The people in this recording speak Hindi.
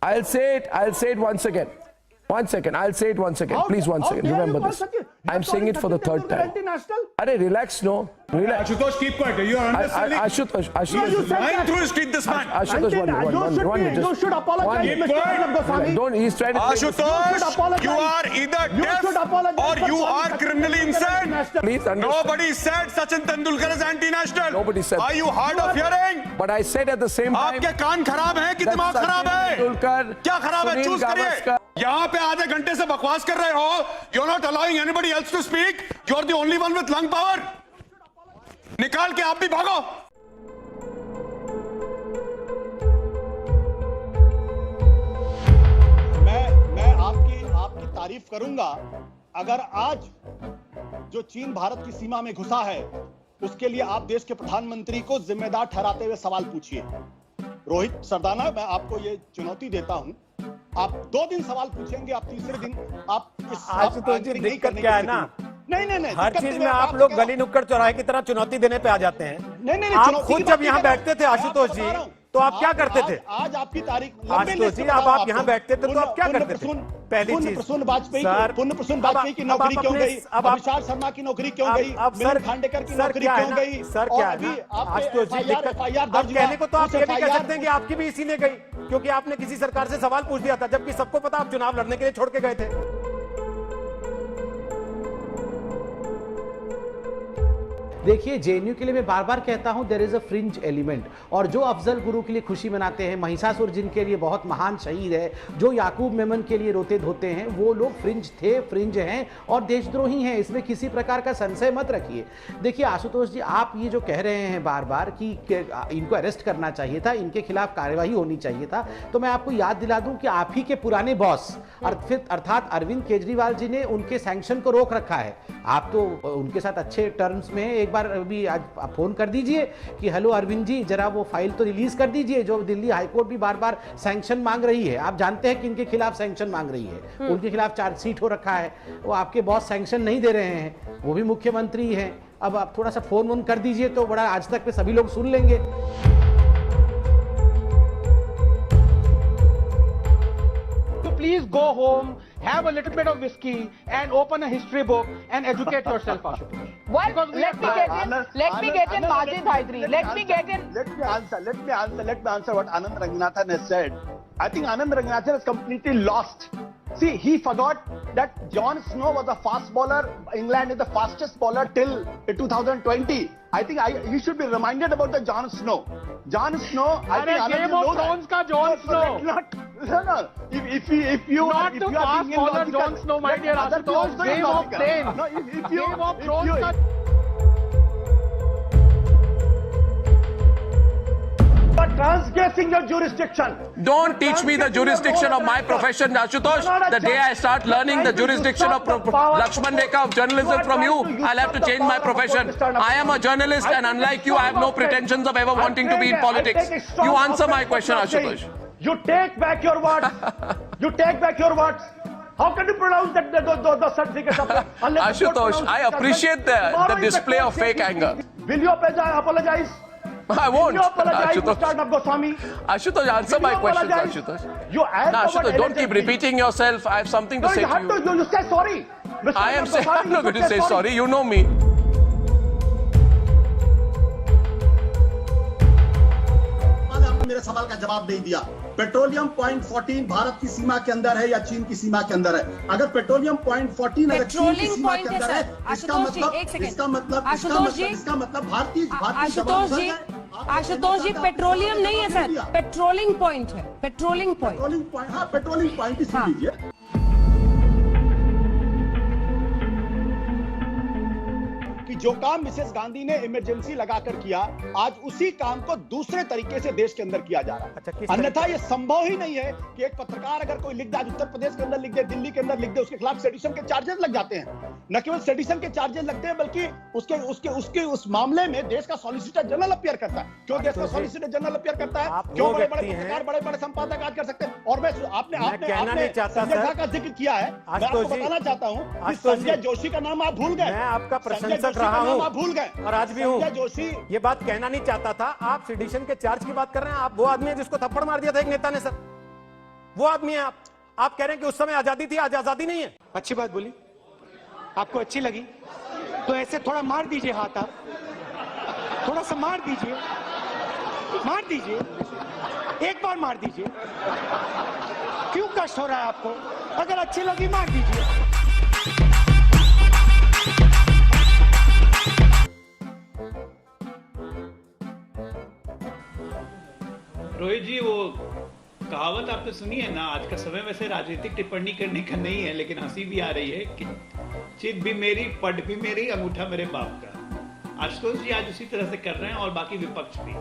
I'll say it once again. One second. I'll say it once again. Please, one second. Remember this. I'm saying it for the third time. Arey, relax, no. Relax. Ashutosh, keep quiet. You are understanding? Ashutosh. Lying through his teeth, this man. Ashutosh, one minute. You should apologize, Keep Mr. quiet. Goswami. Don't. He's trying to. Ashutosh, you are either deaf or you are criminally insane. Please understand. Nobody said Sachin Tendulkar is anti-national. Nobody said. Are you hard of hearing? But I said at the same time. आपके कान खराब हैं कि दिमाग खराब है? क्या खराब है? चूज करिए. यहाँ पे आधे घंटे से बकवास कर रहे हो. You're not allowing anybody else to speak. You're the only one with lung power. निकाल के आप भी भागो. मैं आपकी तारीफ करूंगा अगर आज जो चीन भारत की सीमा में घुसा है उसके लिए आप देश के प्रधानमंत्री को जिम्मेदार ठहराते हुए सवाल पूछिए. रोहित सरदाना, मैं आपको ये चुनौती देता हूं. आप 2 दिन सवाल पूछेंगे, आप तीसरे दिन आप आशुतोष जी, दिक्कत क्या है ना, नहीं हर चीज में आप लोग गली नुक्कड़ चौराहे की तरह चुनौती देने पे आ जाते हैं. नहीं, आप खुद जब यहाँ बैठते थे आशुतोष जी तो आप क्या करते थे? आज आपकी तारीख आशुतोष जी, अब आप यहाँ बैठते थे तो आप क्या करते थे? पहली चीज, प्रसून वाजपेयी की नौकरी क्यों गई? अब विशाल शर्मा की नौकरी क्यों गई? मिलिंद खांडेकर की नौकरी क्यों गई? सर क्या है आशुतोष जी, अब कहने को तो आप ये भी कह सकते हैं कि आपकी भी इसीलिए गई क्योंकि आपने किसी सरकार से सवाल पूछ दिया था, जबकि सबको पता आप चुनाव लड़ने के लिए छोड़ के गए थे. देखिए, जेएनयू के लिए मैं बार बार कहता हूं there is a fringe element. और जो अफजल गुरु के लिए खुशी मनाते हैं, महिषासुर जिनके लिए बहुत महान शहीद है, जो याकूब मेमन के लिए रोते धोते हैं, वो लोग फ्रिंज थे, फ्रिंज हैं और देशद्रोही हैं. इसमें किसी प्रकार का संशय मत रखिए. देखिए आशुतोष जी, आप ये जो कह रहे हैं बार बार कि इनको अरेस्ट करना चाहिए था, इनके खिलाफ कार्यवाही होनी चाहिए था, तो मैं आपको याद दिला दूं कि आप ही के पुराने बॉस अर्थात अरविंद केजरीवाल जी ने उनके सैंक्शन को रोक रखा है. आप तो उनके साथ अच्छे टर्म्स में, एक बार अभी आज आप फोन कर दीजिए कि हेलो अरविंद जी, जरा वो फाइल तो रिलीज कर दीजिए जो दिल्ली हाईकोर्ट भी बार बार सैंक्शन मांग रही है. आप जानते हैं कि इनके खिलाफ सैंक्शन मांग रही है, उनके खिलाफ चार्जशीट हो रखा है. वो आपके बॉस सैंक्शन नहीं दे रहे हैं, वो भी मुख्यमंत्री हैं. अब आप थोड़ा सा फोन वोन कर दीजिए तो बड़ा आज तक पे सभी लोग सुन लेंगे. Please go home, have a little bit of whiskey, and open a history book and educate yourself, Ashutosh. What? Let me get in Majid Hydari. Let me answer what Anand Ranganathan has said. I think Anand Ranganathan is completely lost. See, he forgot that John Snow was a fast bowler. England is the fastest bowler till 2020. I think he should be reminded about the John Snow. John Snow, I think Anand Game of Thrones ka John Snow. No. If you not to fast bowler John Snow, my dear Ashutosh. Game of Thrones. No, Game of Thrones ka. Transgressing your jurisdiction. Don't teach me the jurisdiction of my profession, Ashutosh. The day I start learning the jurisdiction of Lakshman Rekha of journalism from you, I'll have to change my profession. I am a journalist and unlike you, I have no pretensions of ever wanting to be in politics. You answer my question, Ashutosh. You take back your words. You take back your words. How can you pronounce the certificate of Ashutosh, I appreciate the display of fake anger. Will you apologize? I won't. Goswami. Ashutosh, answer my questions, Ashutosh. Ashutosh, don't keep repeating yourself. I have something to say to you. You say sorry. I am saying, I'm not going to say sorry. You know me. मेरे सवाल का जवाब नहीं दिया. पेट्रोलियम पॉइंट 14 भारत की सीमा के अंदर है या चीन की सीमा के अंदर है? अगर पेट्रोलियम पॉइंट 14 अगर चीन की सीमा के अंदर है, इसका मतलब भारतीय आशुतोष जी, पेट्रोलियम नहीं है सर, पेट्रोलिंग पॉइंट है. Patrolling point. हाँ, पेट्रोलिंग पॉइंट ही सुन लीजिए. कि जो काम मिसेस गांधी ने इमरजेंसी लगाकर किया, आज उसी काम को दूसरे तरीके से देश के अंदर किया जा रहा है. अन्यथा यह संभव ही नहीं है कि एक पत्रकार अगर कोई लिख दे, उत्तर प्रदेश के अंदर लिख दे, दिल्ली के अंदर लिख दे, उसके खिलाफ सेडिशन के चार्जेस लग जाते हैं. न केवल सेडिशन के चार्जेस लगते हैं बल्कि उसके उस मामले में देश का सॉलिसिटर जनरल अपीयर करता है. क्यों देश का सॉलिसिटर जनरल अपीयर करता है? क्यों बड़े बड़े पत्रकार, बड़े बड़े संपादक आज कर सकते हैं? और मैं आपने संजय झा का जिक्र किया है. मैं आपको बताना चाहता हूं कि संजय जोशी का नाम आप भूल गए. मैं आपका प्रशंसक रहा हूं, आप भूल गए और आज भी हूं. संजय जोशी ये बात कहना नहीं चाहता था. आप सेडिशन के चार्ज की बात कर रहे हैं. आप वो आदमी है जिसको थप्पड़ मार दिया था एक नेता ने. सर वो आदमी है आप कह रहे हैं कि उस समय आजादी थी, आज आजादी नहीं है। अच्छी बात बोली, आपको अच्छी लगी तो ऐसे थोड़ा मार दीजिए हाथ, आप थोड़ा सा मार दीजिए, एक बार मार दीजिए। क्यों कष्ट हो रहा है आपको? अगर अच्छी लगी मार दीजिए। रोहित जी, वो कहावत आपने सुनी है ना, आज का समय वैसे राजनीतिक टिप्पणी करने का नहीं है, लेकिन हंसी भी आ रही है कि चित भी मेरी, पट भी मेरी, अंगूठा मेरे बाप का। आशुतोष जी आज उसी तरह से कर रहे हैं और बाकी विपक्ष भी।